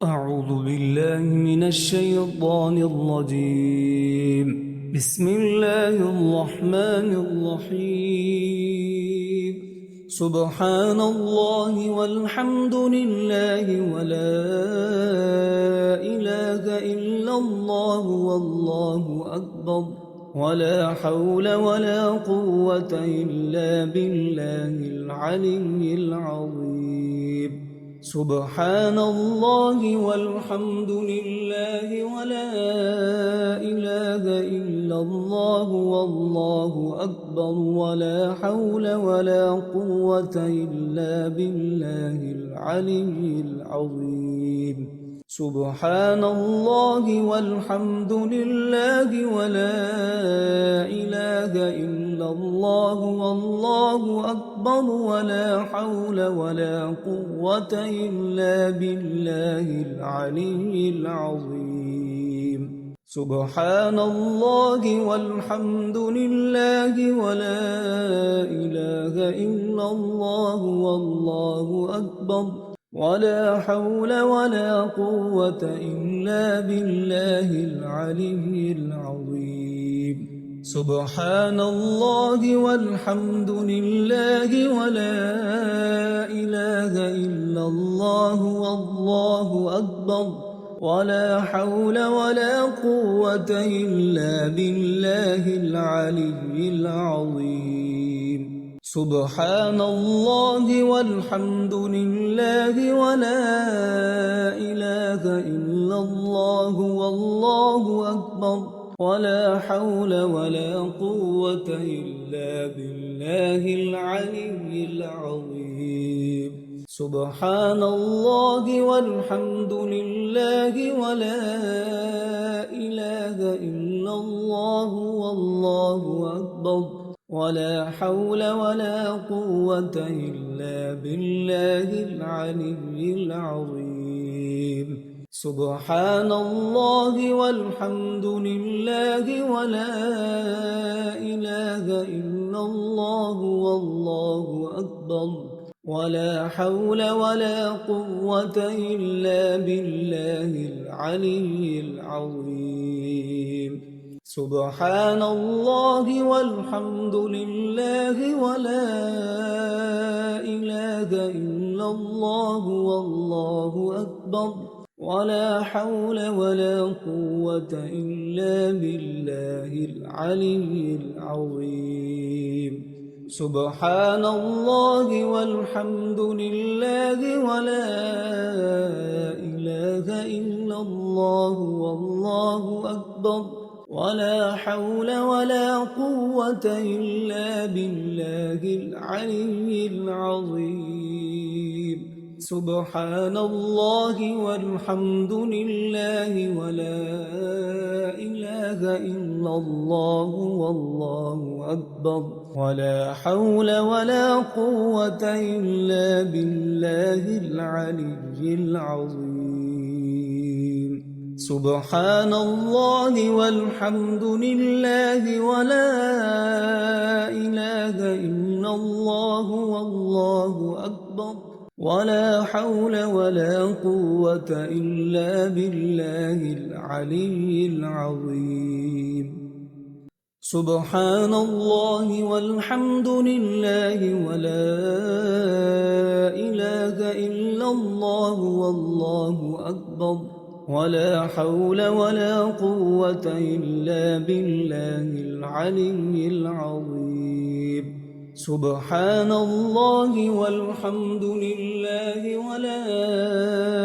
أعوذ بالله من الشيطان الرجيم. بسم الله الرحمن الرحيم. سبحان الله والحمد لله ولا إله إلا الله والله أكبر ولا حول ولا قوة إلا بالله العلي العظيم. سبحان الله والحمد لله ولا إله إلا الله والله أكبر ولا حول ولا قوة إلا بالله العلي العظيم. سبحان الله والحمد لله ولا إله إلا الله والله أكبر ولا حول ولا قوة إلا بالله العلي العظيم. سبحان الله والحمد لله ولا إله إلا الله والله أكبر ولا حول ولا قوة إلا بالله العلي العظيم. سبحان الله والحمد لله ولا إله إلا الله والله أكبر ولا حول ولا قوة إلا بالله العلي العظيم. سبحان الله والحمد لله ولا إله إلا الله والله أكبر ولا حول ولا قوة إلا بالله العلي العظيم. سبحان الله والحمد لله ولا إله إلا الله والله أكبر ولا حول ولا قوة إلا بالله العلي العظيم. سبحان الله والحمد لله ولا إله إلا الله والله أكبر ولا حول ولا قوة إلا بالله العلي العظيم. سبحان الله والحمد لله ولا إله إلا الله والله أكبر ولا حول ولا قوة إلا بالله العلي العظيم. سبحان الله والحمد لله ولا إله إلا الله والله أكبر ولا حول ولا قوة إلا بالله العلي العظيم. سبحان الله والحمد لله ولا إله إلا الله والله أكبر ولا حول ولا قوة إلا بالله العلي العظيم. سبحان الله والحمد لله ولا إله إلا الله والله أكبر ولا حول ولا قوة إلا بالله العلي العظيم. سبحان الله والحمد لله ولا إله إلا الله والله أكبر ولا حول ولا قوة إلا بالله العلي العظيم. سبحان الله والحمد لله ولا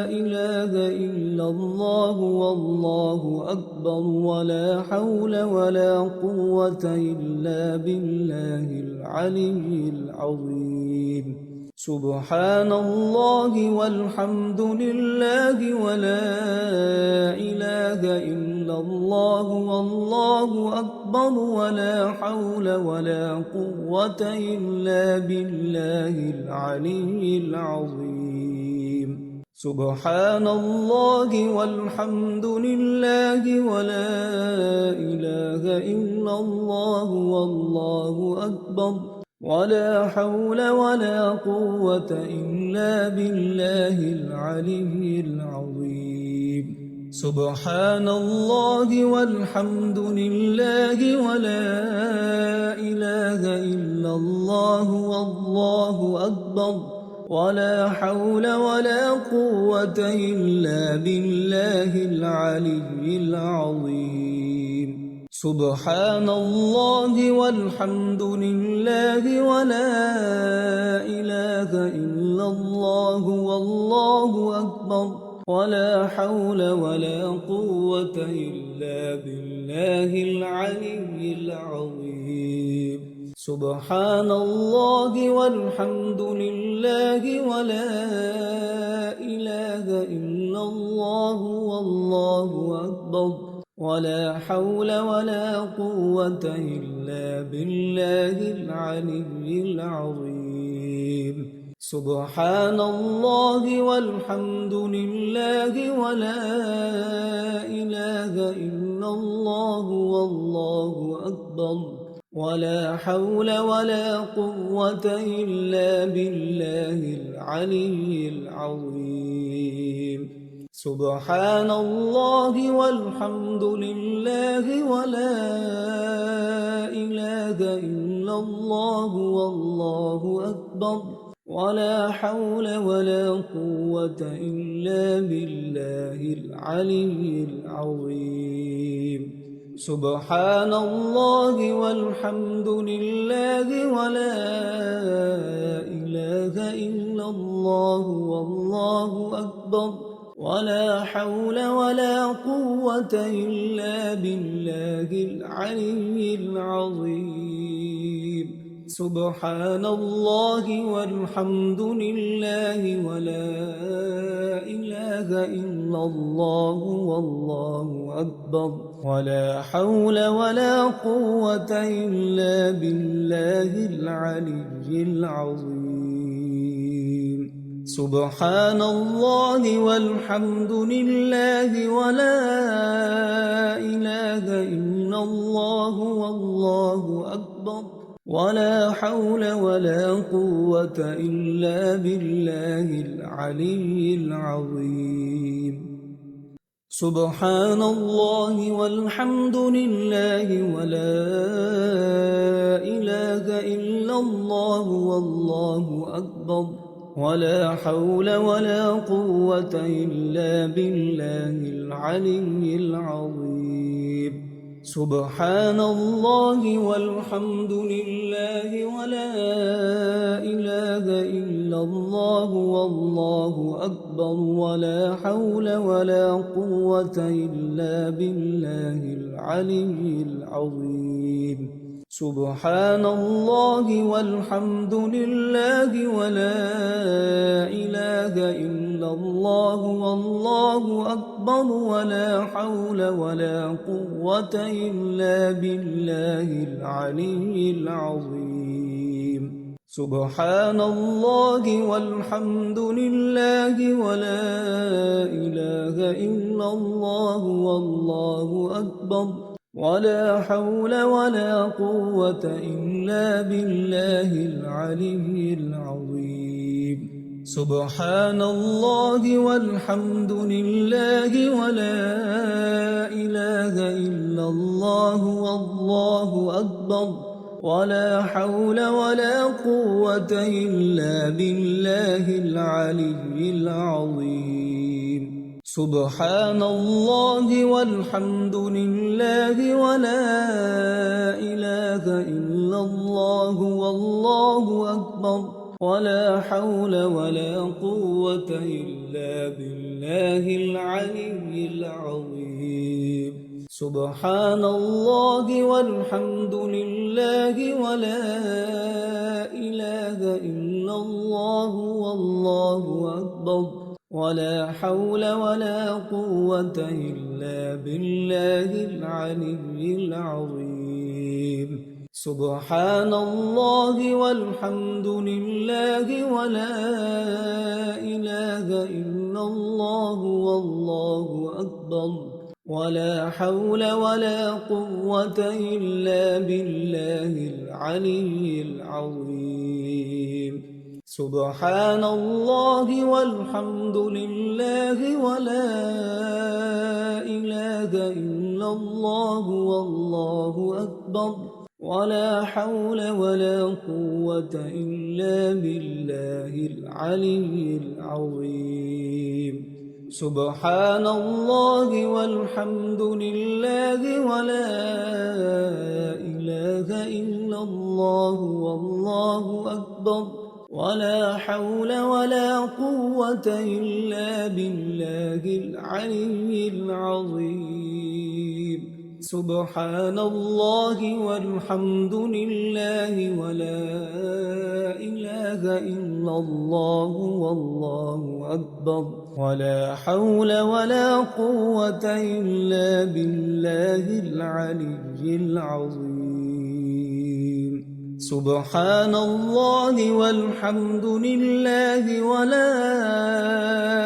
إله إلا الله والله أكبر ولا حول ولا قوة إلا بالله العلي العظيم. سبحان الله والحمد لله ولا إله إلا الله والله أكبر ولا حول ولا قوة إلا بالله العلي العظيم. سبحان الله والحمد لله ولا إله إلا الله والله أكبر ولا حول ولا قوة إلا بالله العلي العظيم. سبحان الله والحمد لله ولا إله إلا الله والله أكبر ولا حول ولا قوة إلا بالله العلي العظيم سبحان الله والحمد لله ولا إله إلا الله والله أكبر ولا حول ولا قوة إلا بالله العلي العظيم سبحان الله والحمد لله ولا إله إلا الله والله أكبر ولا حول ولا قوة إلا بالله العلي العظيم سبحان الله والحمد لله ولا إله إلا الله والله أكبر ولا حول ولا قوة إلا بالله العلي العظيم سبحان الله والحمد لله ولا إله إلا الله والله أكبر ولا حول ولا قوة إلا بالله العلي العظيم سبحان الله والحمد لله ولا إله إلا الله والله أكبر ولا حول ولا قوة إلا بالله العلي العظيم سبحان الله والحمد لله ولا إله إلا الله والله أكبر ولا حول ولا قوة إلا بالله العلي العظيم سبحان الله والحمد لله ولا إله إلا الله والله أكبر ولا حول ولا قوة إلا بالله العلي العظيم سبحان الله والحمد لله ولا إله إلا الله والله أكبر ولا حول ولا قوة إلا بالله العلي العظيم سبحان الله والحمد لله ولا إله إلا الله والله أكبر ولا حول ولا قوة إلا بالله العلي العظيم سبحان الله والحمد لله ولا إله إلا الله والله أكبر ولا حول ولا قوة إلا بالله العلي العظيم سبحان الله والحمد لله ولا إله إلا الله والله أكبر ولا حول ولا قوة إلا بالله العلي العظيم سبحان الله والحمد لله ولا إله إلا الله والله أكبر ولا حول ولا قوة إلا بالله العلي العظيم سبحان الله والحمد لله ولا إله إلا الله والله أكبر ولا حول ولا قوة إلا بالله العلي العظيم سبحان الله والحمد لله ولا إله إلا الله والله أكبر ولا حول ولا قوة إلا بالله العلي العظيم سبحان الله والحمد لله ولا إله إلا الله والله أكبر ولا حول ولا قوة إلا بالله العلي العظيم سبحان الله والحمد لله ولا إله إلا الله والله أكبر ولا حول ولا قوة إلا بالله العلي العظيم سبحان الله والحمد لله ولا إله إلا الله والله أكبر ولا حول ولا قوة إلا بالله العلي العظيم سبحان الله والحمد لله ولا إله إلا الله والله أكبر ولا حول ولا قوة إلا بالله العلي العظيم سبحان الله والحمد لله ولا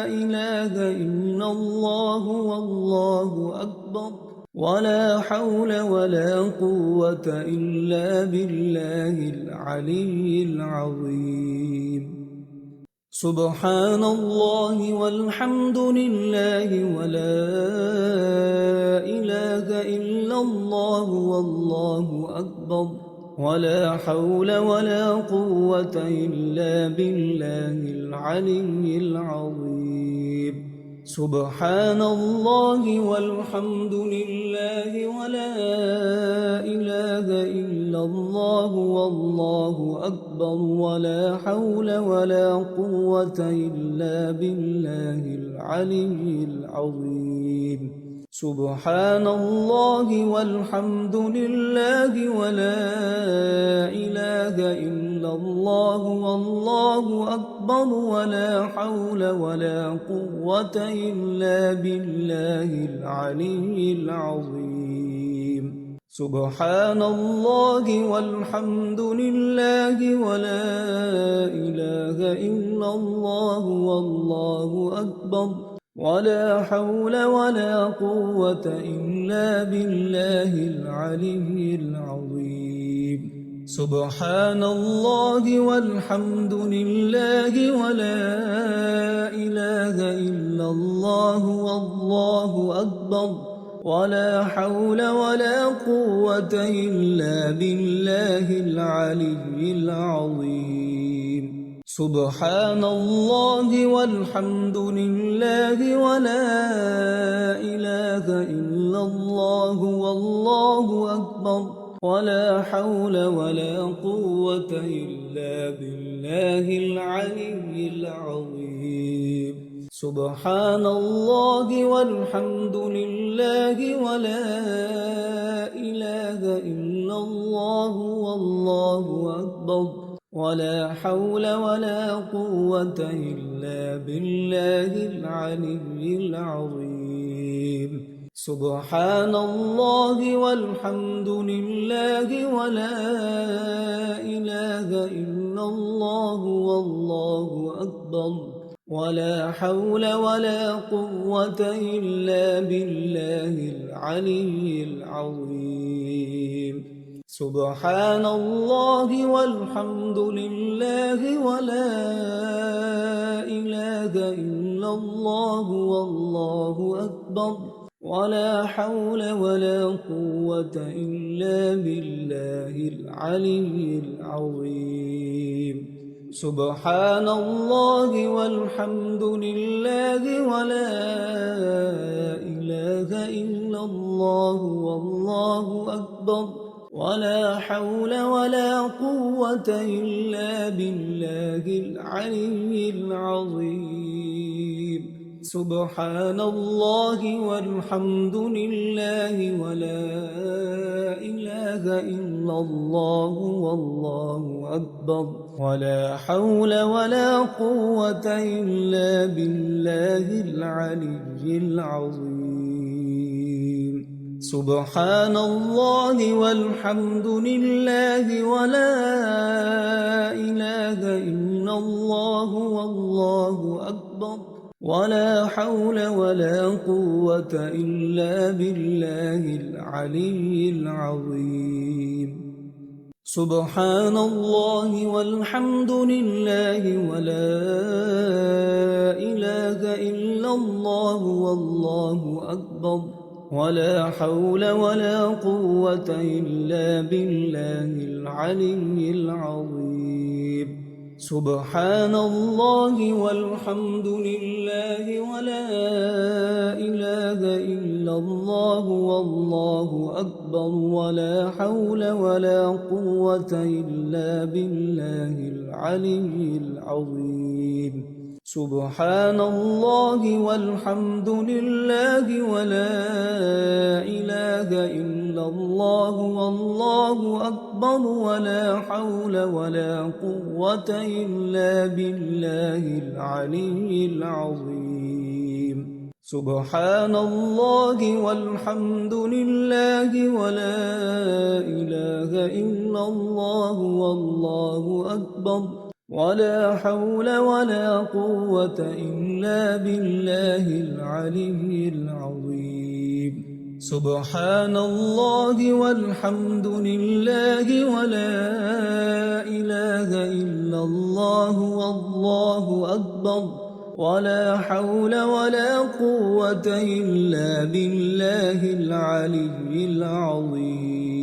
إله إلا الله والله أكبر ولا حول ولا قوة إلا بالله العلي العظيم سبحان الله والحمد لله ولا إله إلا الله والله أكبر ولا حول ولا قوة إلا بالله العلي العظيم سبحان الله والحمد لله ولا إله إلا الله والله أكبر ولا حول ولا قوة إلا بالله العلي العظيم سبحان الله والحمد لله ولا إله إلا الله والله أكبر ولا حول ولا قوة إلا بالله العلي العظيم سبحان الله والحمد لله ولا إله إلا الله والله أكبر ولا حول ولا قوة إلا بالله العلي العظيم سبحان الله والحمد لله ولا إله إلا الله والله أكبر ولا حول ولا قوة إلا بالله العلي العظيم سبحان الله والحمد لله ولا إله إلا الله والله أكبر ولا حول ولا قوة إلا بالله العلي العظيم سبحان الله والحمد لله ولا إله إلا الله والله أكبر ولا حول ولا قوة إلا بالله العلي العظيم سبحان الله والحمد لله ولا إله إلا الله والله أكبر ولا حول ولا قوة إلا بالله العلي العظيم سبحان الله والحمد لله ولا إله إلا الله والله أكبر ولا حول ولا قوة إلا بالله العلي العظيم سبحان الله والحمد لله ولا إله إلا الله والله أكبر ولا حول ولا قوة إلا بالله العلي العظيم سبحان الله والحمد لله ولا إله إلا الله والله أكبر ولا حول ولا قوة إلا بالله العلي العظيم سبحان الله والحمد لله ولا إله إلا الله والله أكبر ولا حول ولا قوة إلا بالله العلي العظيم سبحان الله والحمد لله ولا إله إلا الله والله أكبر ولا حول ولا قوة إلا بالله العلي العظيم سبحان الله والحمد لله ولا إله إلا الله والله أكبر ولا حول ولا قوة إلا بالله العلي العظيم سبحان الله والحمد لله ولا إله إلا الله والله أكبر ولا حول ولا قوة إلا بالله العلي العظيم سبحان الله والحمد لله ولا إله إلا الله والله أكبر ولا حول ولا قوة إلا بالله العلي العظيم سبحان الله والحمد لله ولا إله إلا الله والله أكبر ولا حول ولا قوة إلا بالله العلي العظيم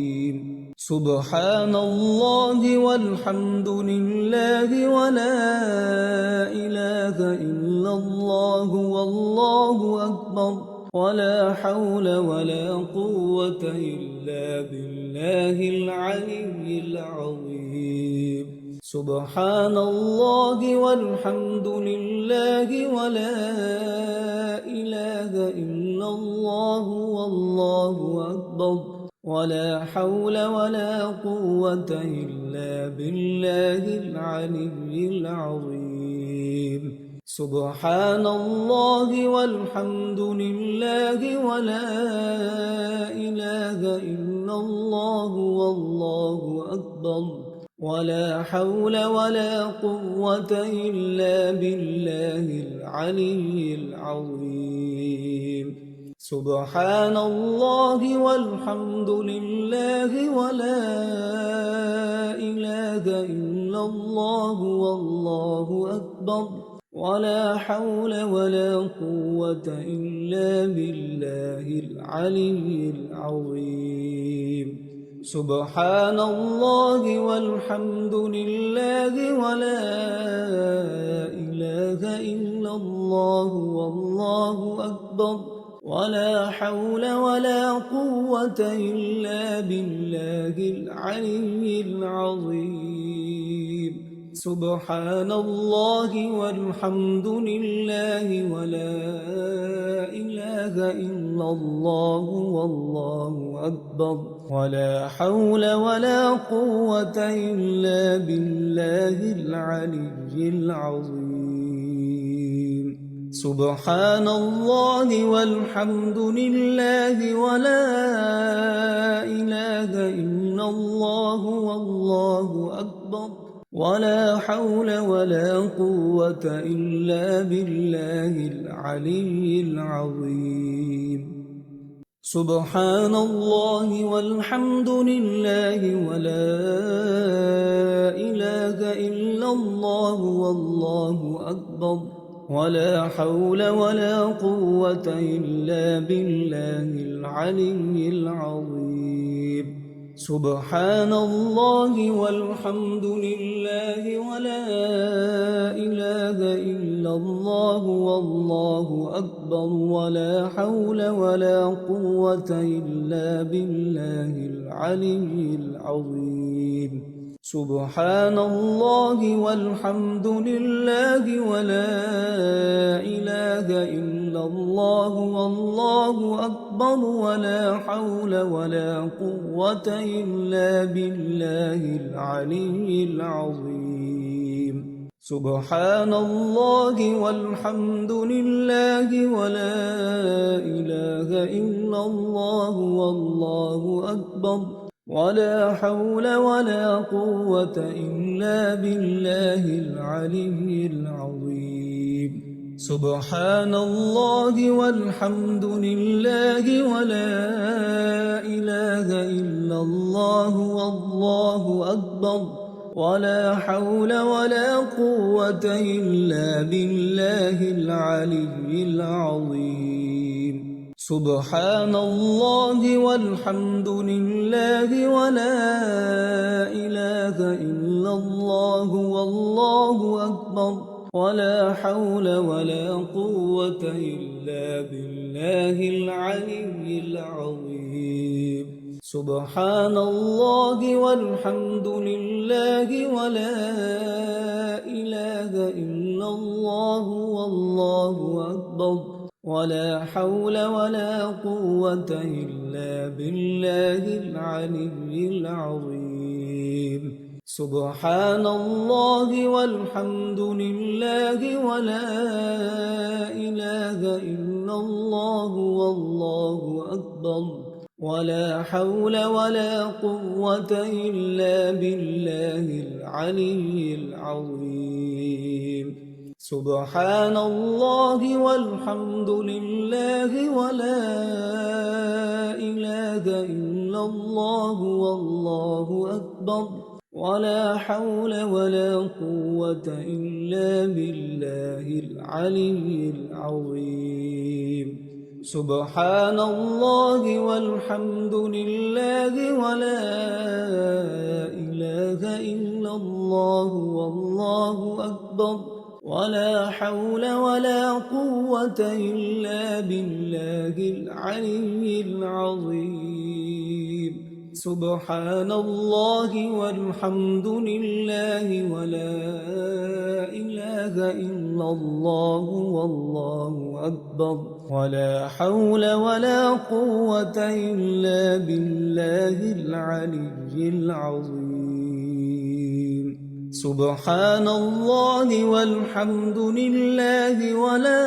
سبحان الله والحمد لله ولا إله إلا الله والله أكبر ولا حول ولا قوة إلا بالله العلي العظيم سبحان الله والحمد لله ولا إله إلا الله والله أكبر ولا حول ولا قوة إلا بالله العلي العظيم سبحان الله والحمد لله ولا إله إلا الله والله أكبر ولا حول ولا قوة إلا بالله العلي العظيم سبحان الله والحمد لله ولا إله إلا الله والله أكبر ولا حول ولا قوة إلا بالله العلي العظيم سبحان الله والحمد لله ولا إله إلا الله والله أكبر ولا حول ولا قوة إلا بالله العلي العظيم سبحان الله والحمد لله ولا إله إلا الله والله أكبر ولا حول ولا قوة إلا بالله العلي العظيم سبحان الله والحمد لله ولا إله إلا الله والله أكبر ولا حول ولا قوة إلا بالله العلي العظيم سبحان الله والحمد لله ولا إله إلا الله والله أكبر ولا حول ولا قوة إلا بالله العلي العظيم سبحان الله والحمد لله ولا إله إلا الله والله أكبر ولا حول ولا قوة إلا بالله العلي العظيم سبحان الله والحمد لله ولا إله إلا الله والله أكبر ولا حول ولا قوة إلا بالله العلي العظيم سبحان الله والحمد لله ولا إله إلا الله والله أكبر ولا حول ولا قوة إلا بالله العلي العظيم سبحان الله والحمد لله ولا إله إلا الله والله أكبر ولا حول ولا قوة إلا بالله العلي العظيم سبحان الله والحمد لله ولا إله إلا الله والله أكبر ولا حول ولا قوة إلا بالله العلي العظيم سبحان الله والحمد لله ولا إله إلا الله والله أكبر ولا حول ولا قوة إلا بالله العلي العظيم سبحان الله والحمد لله ولا إله إلا الله والله أكبر ولا حول ولا قوة إلا بالله العلي العظيم سبحان الله والحمد لله ولا إله إلا الله والله أكبر ولا حول ولا قوة إلا بالله العلي العظيم سبحان الله والحمد لله ولا إله إلا الله والله أكبر ولا حول ولا قوة إلا بالله العلي العظيم سبحان الله والحمد لله ولا إله إلا الله والله أكبر ولا حول ولا قوة إلا بالله العلي العظيم سبحان الله والحمد لله ولا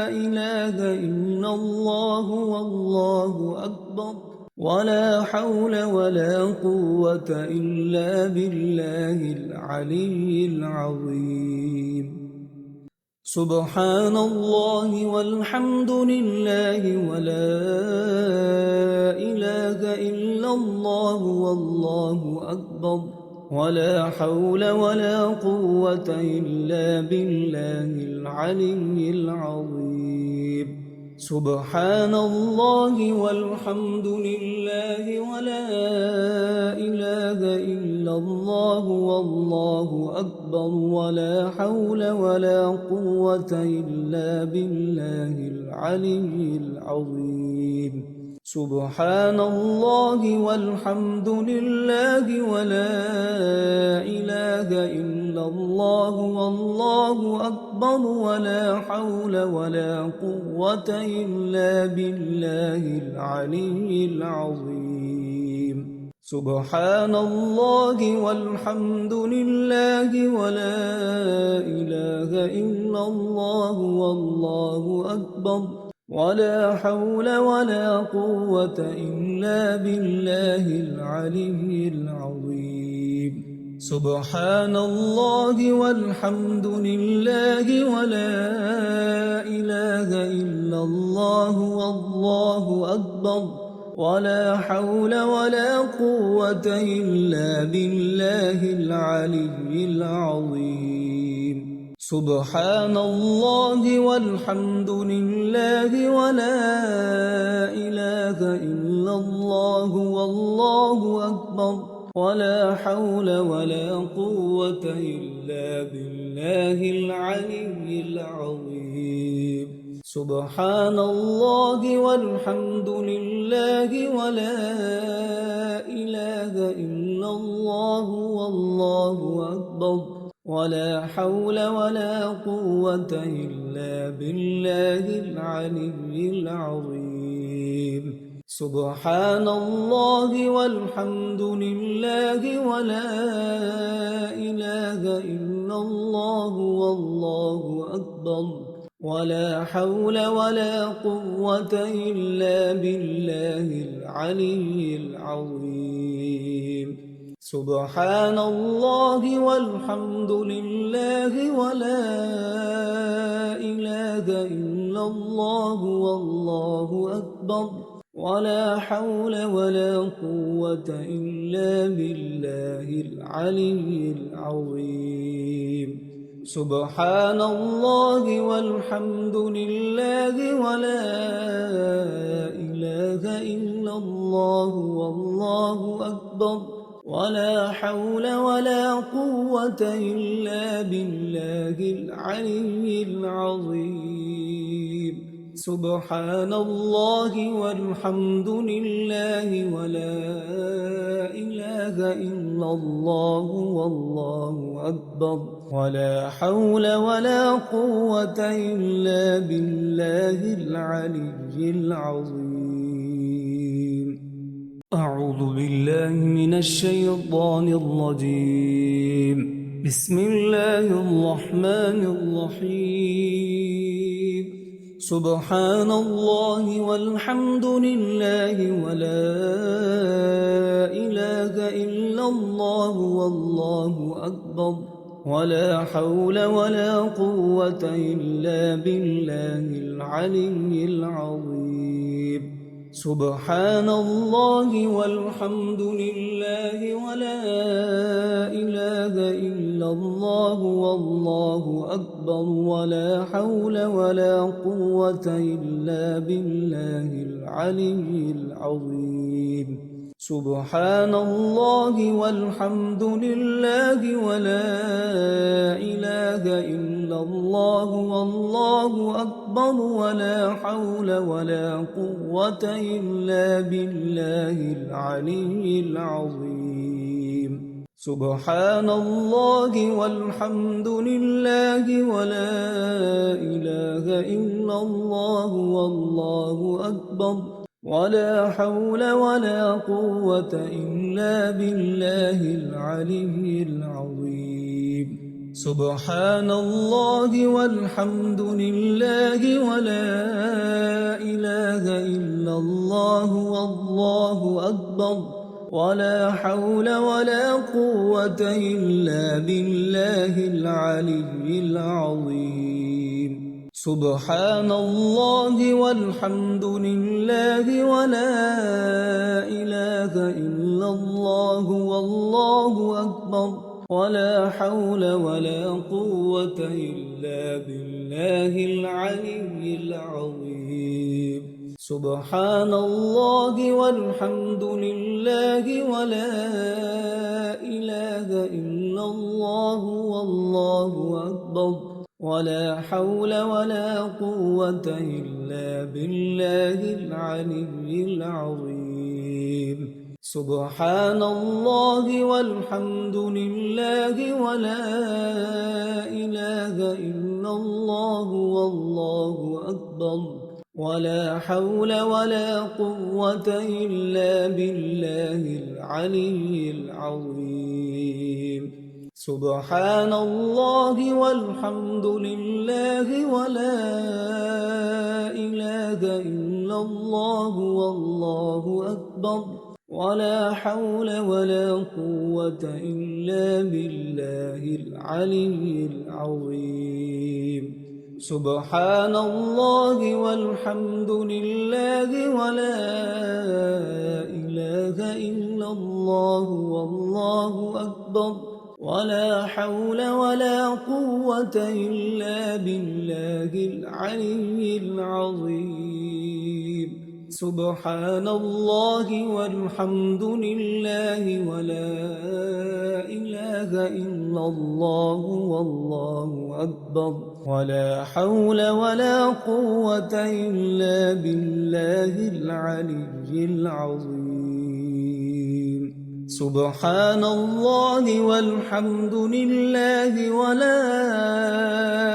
إله إلا الله والله أكبر ولا حول ولا قوة إلا بالله العلي العظيم سبحان الله والحمد لله ولا إله إلا الله والله أكبر ولا حول ولا قوة إلا بالله العلي العظيم سبحان الله والحمد لله ولا إله إلا الله والله أكبر ولا حول ولا قوة إلا بالله العلي العظيم سبحان الله والحمد لله ولا إله إلا الله والله أكبر ولا حول ولا قوة إلا بالله العلي العظيم سبحان الله والحمد لله ولا إله إلا الله والله أكبر ولا حول ولا قوة إلا بالله العلي العظيم سبحان الله والحمد لله ولا إله إلا الله والله أكبر ولا حول ولا قوة إلا بالله العلي العظيم سبحان الله والحمد لله ولا إله إلا الله والله أكبر ولا حول ولا قوة إلا بالله العلي العظيم سبحان الله والحمد لله ولا إله إلا الله والله أكبر ولا حول ولا قوة إلا بالله العلي العظيم سبحان الله والحمد لله ولا إله إلا الله والله أكبر ولا حول ولا قوة إلا بالله العلي العظيم سبحان الله والحمد لله ولا إله إلا الله والله أكبر ولا حول ولا قوة إلا بالله العلي العظيم سبحان الله والحمد لله ولا إله إلا الله والله أكبر ولا حول ولا قوة إلا بالله العلي العظيم سبحان الله والحمد لله ولا إله إلا الله والله أكبر ولا حول ولا قوة إلا بالله العلي العظيم أعوذ بالله من الشيطان الرجيم بسم الله الرحمن الرحيم سبحان الله والحمد لله ولا إله إلا الله والله أكبر ولا حول ولا قوة إلا بالله العلي العظيم سبحان الله والحمد لله ولا إله إلا الله والله أكبر ولا حول ولا قوة إلا بالله العلي العظيم سبحان الله والحمد لله ولا إله إلا الله والله أكبر ولا حول ولا قوة إلا بالله العلي العظيم سبحان الله والحمد لله ولا إله إلا الله والله أكبر ولا حول ولا قوة إلا بالله العلي العظيم سبحان الله والحمد لله ولا إله إلا الله والله أكبر ولا حول ولا قوة إلا بالله العلي العظيم سبحان الله والحمد لله ولا إله إلا الله والله أكبر ولا حول ولا قوة إلا بالله العلي العظيم سبحان الله والحمد لله ولا إله إلا الله والله أكبر ولا حول ولا قوة إلا بالله العلي العظيم سبحان الله والحمد لله ولا إله إلا الله والله أكبر ولا حول ولا قوة إلا بالله العلي العظيم سبحان الله والحمد لله ولا إله إلا الله والله أكبر ولا حول ولا قوة إلا بالله العلي العظيم سبحان الله والحمد لله ولا إله إلا الله والله أكبر ولا حول ولا قوة إلا بالله العلي العظيم سبحان الله والحمد لله ولا إله إلا الله والله أكبر ولا حول ولا قوة إلا بالله العلي العظيم سبحان الله والحمد لله ولا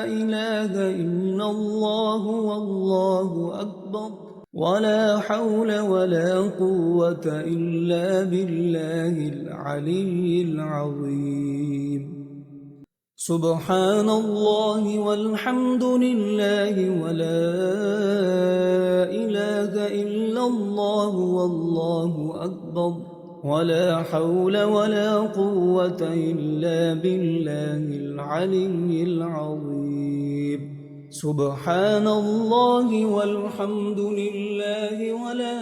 إله إلا الله والله أكبر ولا حول ولا قوة إلا بالله العلي العظيم سبحان الله والحمد لله ولا إله إلا الله والله أكبر ولا حول ولا قوة إلا بالله العلي العظيم. سبحان الله والحمد لله ولا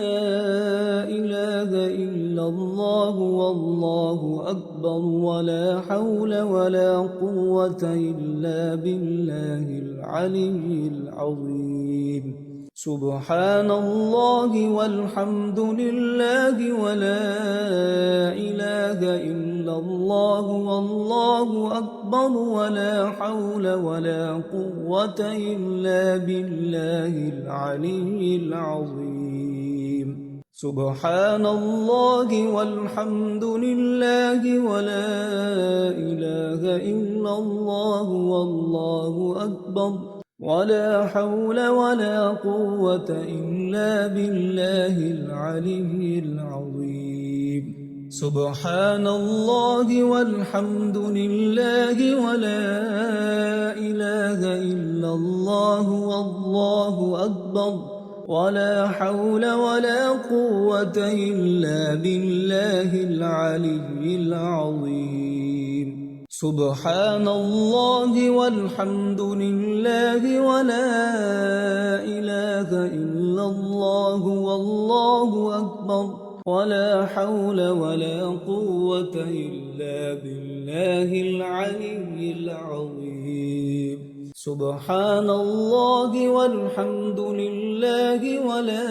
إله إلا الله والله أكبر ولا حول ولا قوة إلا بالله العلي العظيم. سبحان الله والحمد لله ولا إله إلا الله والله أكبر ولا حول ولا قوة إلا بالله العلي العظيم. سبحان الله والحمد لله ولا إله إلا الله والله أكبر ولا حول ولا قوة إلا بالله العلي العظيم. سبحان الله والحمد لله ولا إله إلا الله والله أكبر ولا حول ولا قوة إلا بالله العلي العظيم. سبحان الله والحمد لله ولا إله إلا الله والله أكبر ولا حول ولا قوة إلا بالله العلي العظيم. سبحان الله والحمد لله ولا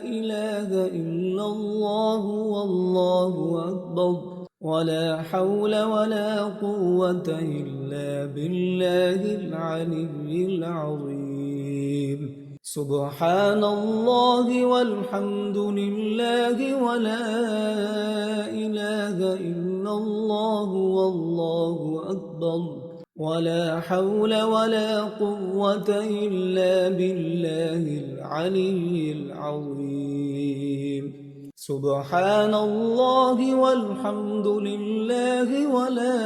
إله إلا الله والله أكبر ولا حول ولا قوة إلا بالله العلي العظيم. سبحان الله والحمد لله ولا إله إلا الله والله أكبر ولا حول ولا قوة إلا بالله العلي العظيم. سبحان الله والحمد لله ولا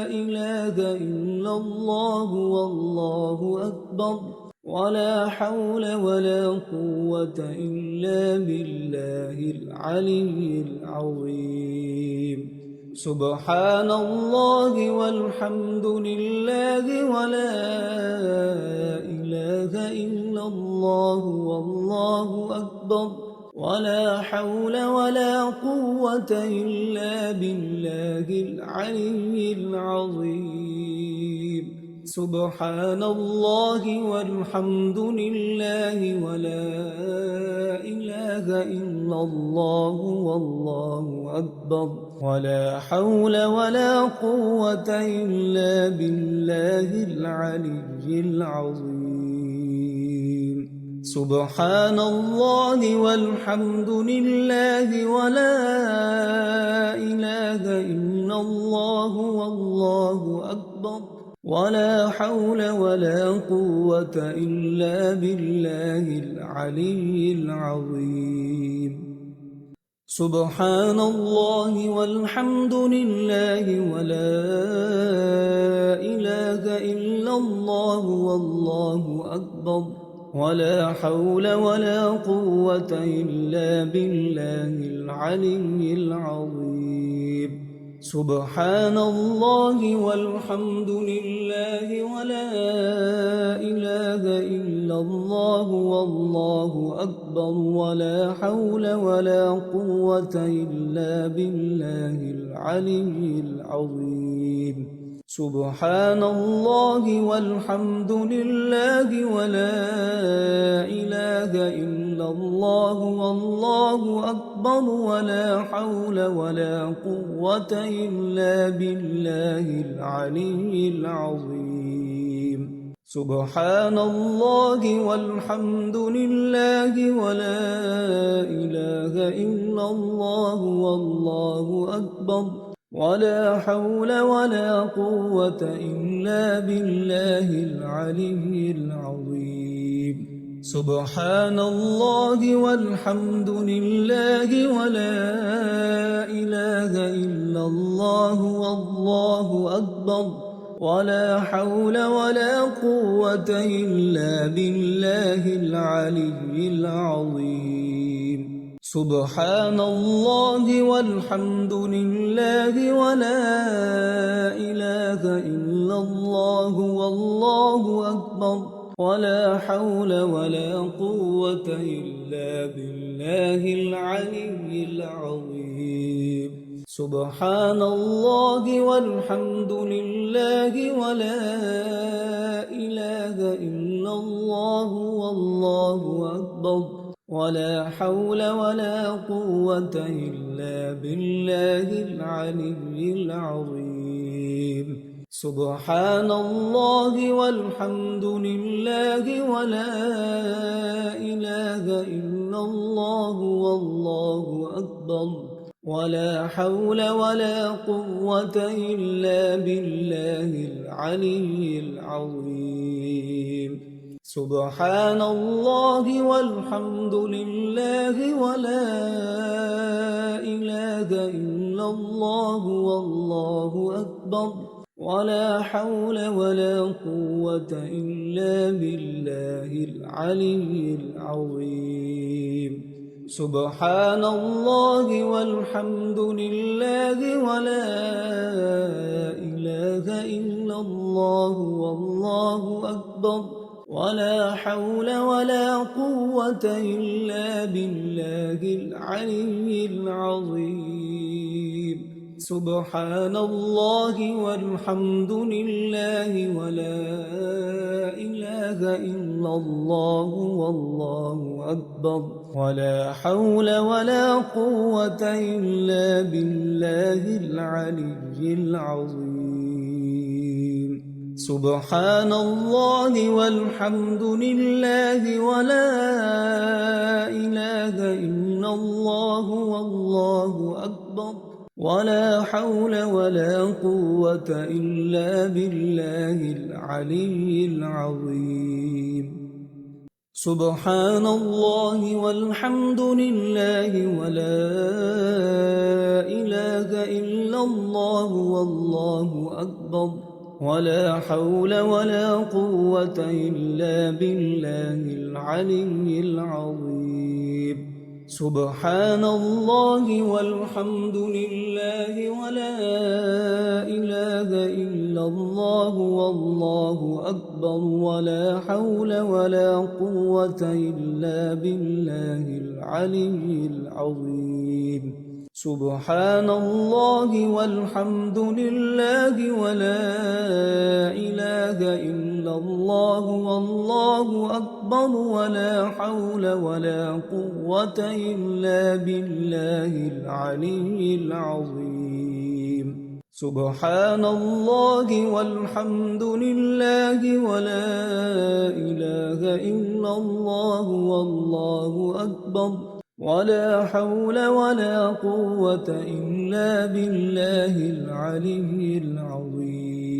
إله إلا الله والله أكبر ولا حول ولا قوة إلا بالله العلي العظيم. سبحان الله والحمد لله ولا إله إلا الله والله أكبر ولا حول ولا قوة إلا بالله العلي العظيم. سبحان الله والحمد لله ولا إله إلا الله والله أكبر ولا حول ولا قوة إلا بالله العلي العظيم. سبحان الله والحمد لله ولا إله إلا الله والله أكبر ولا حول ولا قوة إلا بالله العلي العظيم. سبحان الله والحمد لله ولا إله إلا الله والله أكبر ولا حول ولا قوة إلا بالله العلي العظيم. سبحان الله والحمد لله ولا إله إلا الله والله أكبر ولا حول ولا قوة إلا بالله العلي العظيم. سبحان الله والحمد لله ولا إله إلا الله والله أكبر ولا حول ولا قوة إلا بالله العلي العظيم. سبحان الله والحمد لله ولا إله إلا الله والله أكبر ولا حول ولا قوة إلا بالله العلي العظيم. سبحان الله والحمد لله ولا إله إلا الله والله أكبر ولا حول ولا قوة إلا بالله العلي العظيم. سبحان الله والحمد لله ولا إله إلا الله والله أكبر ولا حول ولا قوة إلا بالله العلي العظيم سبحان الله والحمد لله ولا إله إلا الله والله أكبر ولا حول ولا قوة إلا بالله العلي العظيم سبحان الله والحمد لله ولا إله إلا الله والله أكبر ولا حول ولا قوة إلا بالله العلي العظيم سبحان الله والحمد لله ولا إله إلا الله والله أكبر ولا حول ولا قوة إلا بالله العلي العظيم سبحان الله والحمد لله ولا إله إلا الله والله أكبر ولا حول ولا قوة إلا بالله العلي العظيم سبحان الله والحمد لله ولا إله إلا الله والله أكبر ولا حول ولا قوة إلا بالله العلي العظيم سبحان الله والحمد لله ولا إله إلا الله والله أكبر ولا حول ولا قوة إلا بالله العلي العظيم سبحان الله والحمد لله ولا إله إلا الله والله أكبر ولا حول ولا قوة إلا بالله العلي العظيم سبحان الله والحمد لله ولا إله إلا الله والله أكبر ولا حول ولا قوة إلا بالله العلي العظيم سبحان الله والحمد لله ولا إله إلا الله والله أكبر ولا حول ولا قوة إلا بالله العلي العظيم سبحان الله والحمد لله ولا إله إلا الله والله أكبر ولا حول ولا قوة إلا بالله العلي العظيم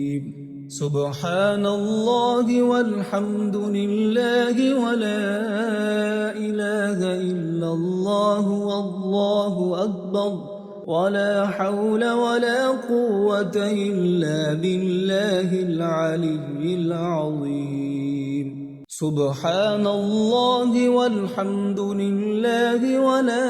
سبحان الله والحمد لله ولا إله إلا الله والله أكبر ولا حول ولا قوة إلا بالله العلي العظيم سبحان الله والحمد لله ولا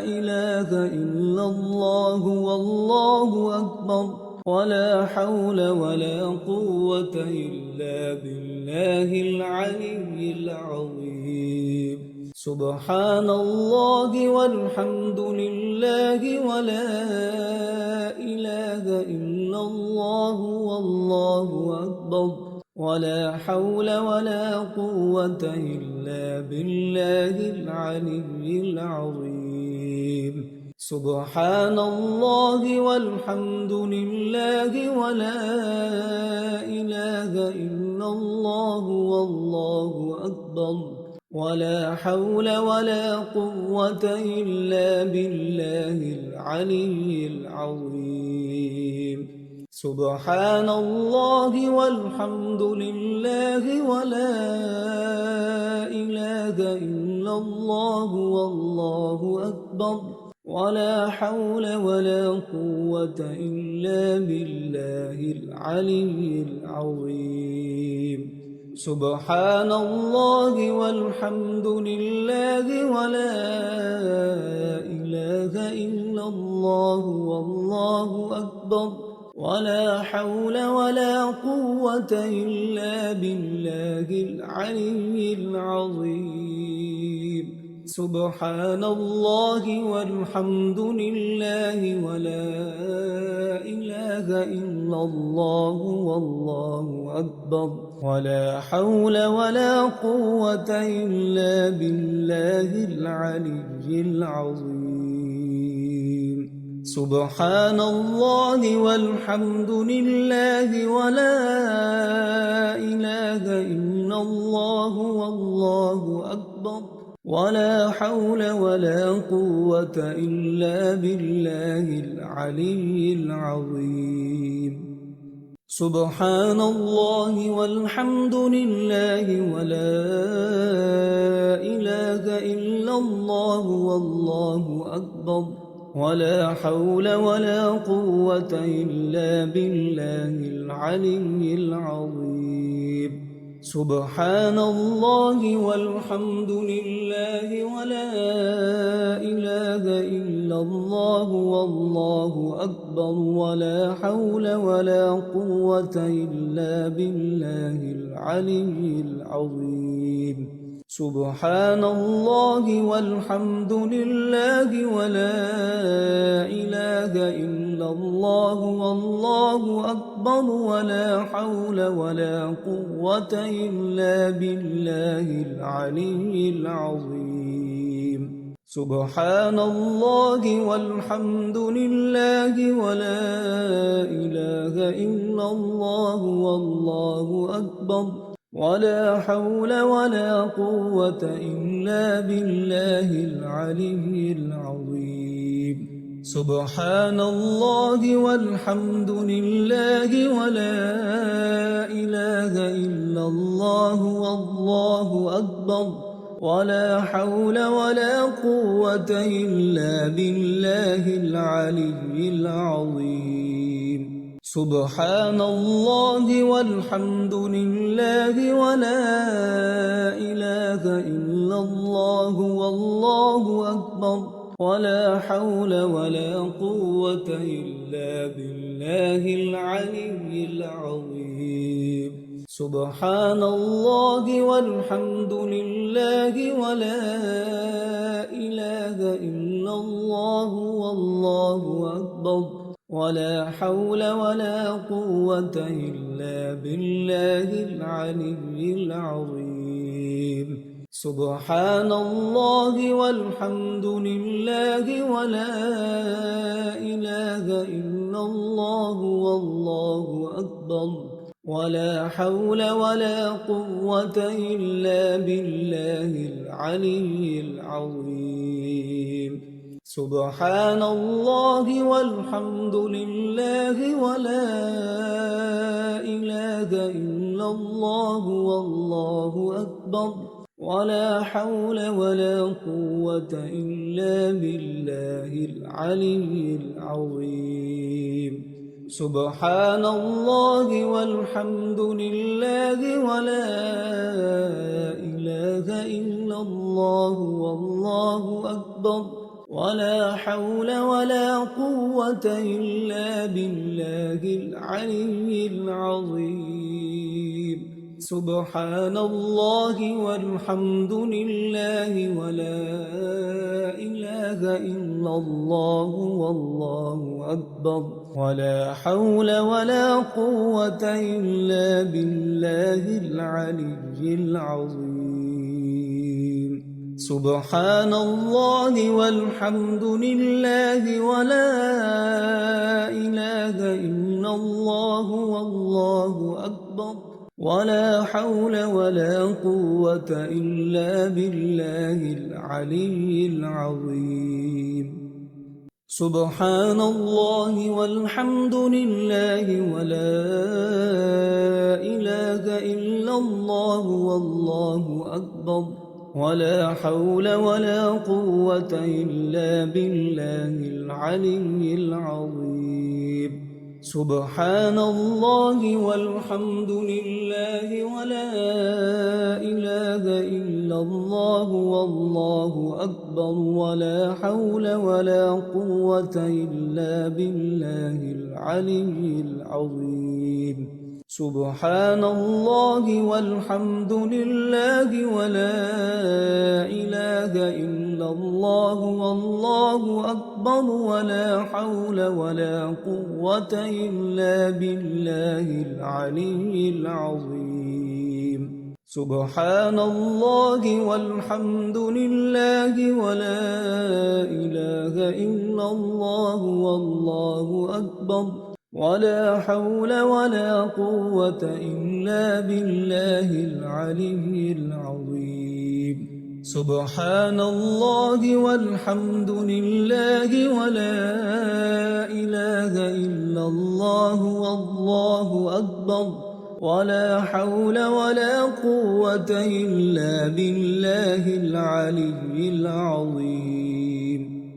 إله إلا الله والله أكبر ولا حول ولا قوة إلا بالله العلي العظيم سبحان الله والحمد لله ولا إله إلا الله والله أكبر ولا حول ولا قوة إلا بالله العلي العظيم سبحان الله والحمد لله ولا إله إلا الله والله أكبر ولا حول ولا قوة إلا بالله العلي العظيم سبحان الله والحمد لله ولا إله إلا الله والله أكبر ولا حول ولا قوة إلا بالله العلي العظيم سبحان الله والحمد لله ولا إله إلا الله والله أكبر ولا حول ولا قوة إلا بالله العلي العظيم سبحان الله والحمد لله ولا إله إلا الله والله أكبر ولا حول ولا قوة إلا بالله العلي العظيم سبحان الله والحمد لله ولا إله إلا الله والله أكبر ولا حول ولا قوة إلا بالله العلي العظيم سبحان الله والحمد لله ولا إله إلا الله والله أكبر ولا حول ولا قوة إلا بالله العلي العظيم سبحان الله والحمد لله ولا إله إلا الله والله أكبر ولا حول ولا قوة إلا بالله العلي العظيم سبحان الله والحمد لله ولا إله إلا الله والله أكبر ولا حول ولا قوة إلا بالله العلي العظيم سبحان الله والحمد لله ولا إله إلا الله والله أكبر ولا حول ولا قوة إلا بالله العلي العظيم سبحان الله والحمد لله ولا إله إلا الله والله أكبر ولا حول ولا قوة إلا بالله العلي العظيم سبحان الله والحمد لله ولا إله إلا الله والله أكبر ولا حول ولا قوة إلا بالله العلي العظيم سبحان الله والحمد لله ولا إله إلا الله والله أكبر ولا حول ولا قوة إلا بالله العلي العظيم سبحان الله والحمد لله ولا إله إلا الله والله أكبر ولا حول ولا قوة إلا بالله العلي العظيم سبحان الله والحمد لله ولا إله إلا الله والله أكبر ولا حول ولا قوة إلا بالله العلي العظيم سبحان الله والحمد لله ولا إله إلا الله والله أكبر ولا حول ولا قوة إلا بالله العلي العظيم سبحان الله والحمد لله ولا إله إلا الله والله أكبر ولا حول ولا قوة إلا بالله العلي العظيم سبحان الله والحمد لله ولا إله إلا الله والله أكبر ولا حول ولا قوة إلا بالله العلي العظيم سبحان الله والحمد لله ولا إله إلا الله والله أكبر ولا حول ولا قوة إلا بالله العلي العظيم سبحان الله والحمد لله ولا إله إلا الله والله أكبر ولا حول ولا قوة إلا بالله العلي العظيم سبحان الله والحمد لله ولا إله إلا الله والله أكبر ولا حول ولا قوة إلا بالله العلي العظيم سبحان الله والحمد لله ولا إله إلا الله والله أكبر ولا حول ولا قوة إلا بالله العلي العظيم سبحان الله والحمد لله ولا إله إلا الله والله أكبر ولا حول ولا قوة إلا بالله العلي العظيم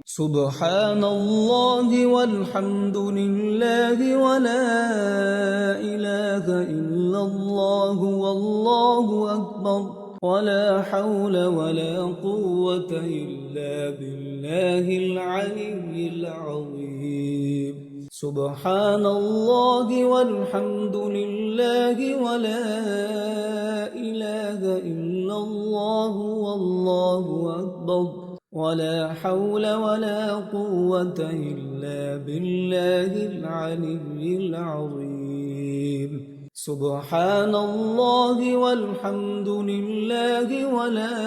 سبحان الله والحمد لله ولا إله إلا الله والله أكبر ولا حول ولا قوة إلا بالله العلي العظيم سبحان الله والحمد لله ولا إله إلا الله والله أكبر ولا حول ولا قوة إلا بالله العلي العظيم سبحان الله والحمد لله ولا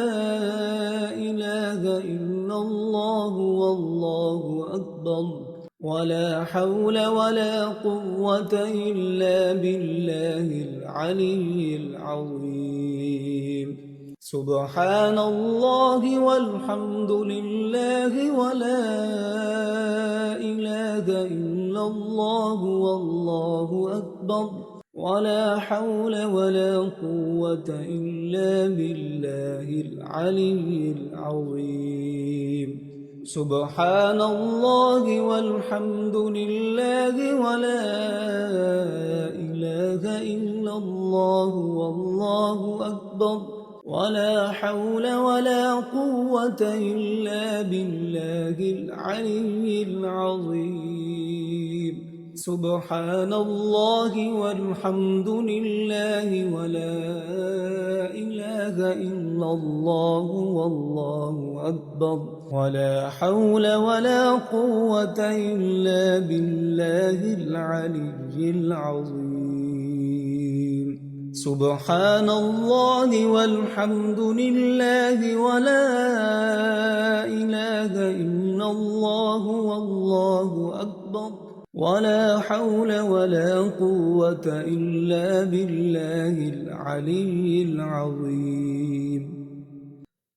إله إلا الله والله أكبر ولا حول ولا قوة إلا بالله العلي العظيم سبحان الله والحمد لله ولا إله إلا الله والله أكبر ولا حول ولا قوة إلا بالله العلي العظيم سبحان الله والحمد لله ولا إله إلا الله والله أكبر ولا حول ولا قوة إلا بالله العلي العظيم سبحان الله والحمد لله ولا إله إلا الله والله أكبر ولا حول ولا قوة إلا بالله العلي العظيم سبحان الله والحمد لله ولا إله إلا الله والله أكبر ولا حول ولا قوة إلا بالله العلي العظيم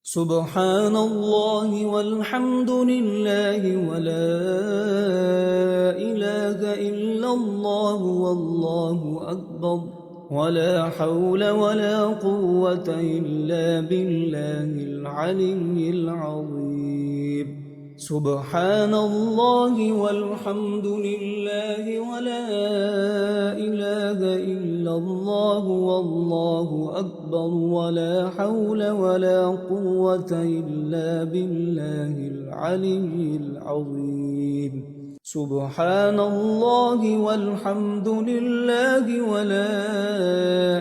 سبحان الله والحمد لله ولا إله إلا الله والله أكبر ولا حول ولا قوة إلا بالله العلي العظيم سبحان الله والحمد لله ولا إله إلا الله والله أكبر ولا حول ولا قوة إلا بالله العلي العظيم سبحان الله والحمد لله ولا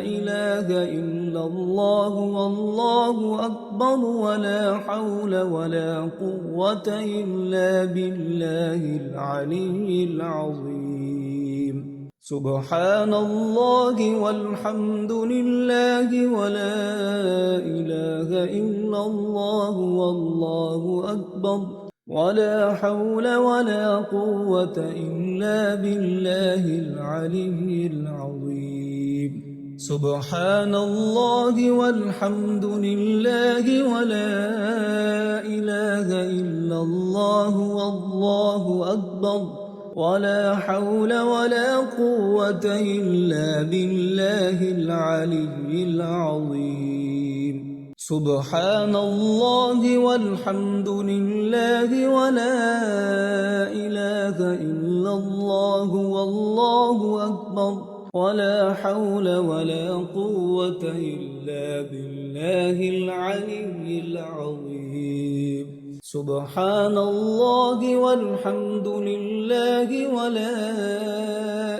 إله إلا الله والله أكبر ولا حول ولا قوة إلا بالله العلي العظيم سبحان الله والحمد لله ولا إله إلا الله والله أكبر ولا حول ولا قوة إلا بالله العلي العظيم سبحان الله والحمد لله ولا إله إلا الله والله أكبر ولا حول ولا قوة إلا بالله العلي العظيم سبحان الله والحمد لله ولا إله إلا الله والله أكبر ولا حول ولا قوة إلا بالله العلي العظيم سبحان الله والحمد لله ولا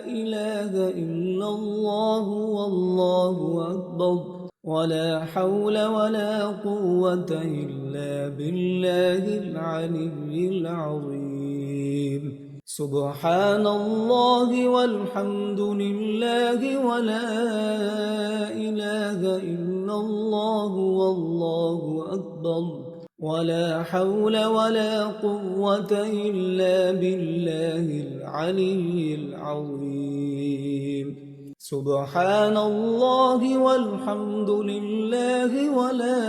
إله إلا الله والله أكبر ولا حول ولا قوة إلا بالله العلي العظيم سبحان الله والحمد لله ولا إله إلا الله والله أكبر ولا حول ولا قوة إلا بالله العلي العظيم سبحان الله والحمد لله ولا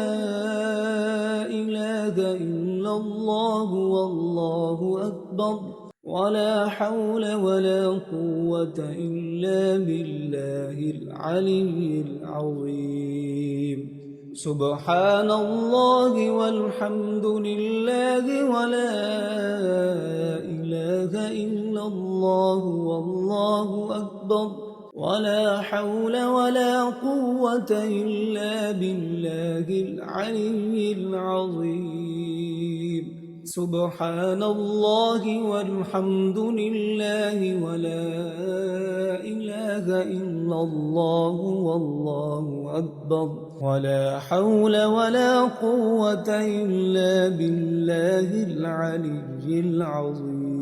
إله إلا الله والله أكبر ولا حول ولا قوة إلا بالله العلي العظيم سبحان الله والحمد لله ولا إله إلا الله والله أكبر ولا حول ولا قوة إلا بالله العلي العظيم سبحان الله والحمد لله ولا إله إلا الله والله أكبر ولا حول ولا قوة إلا بالله العلي العظيم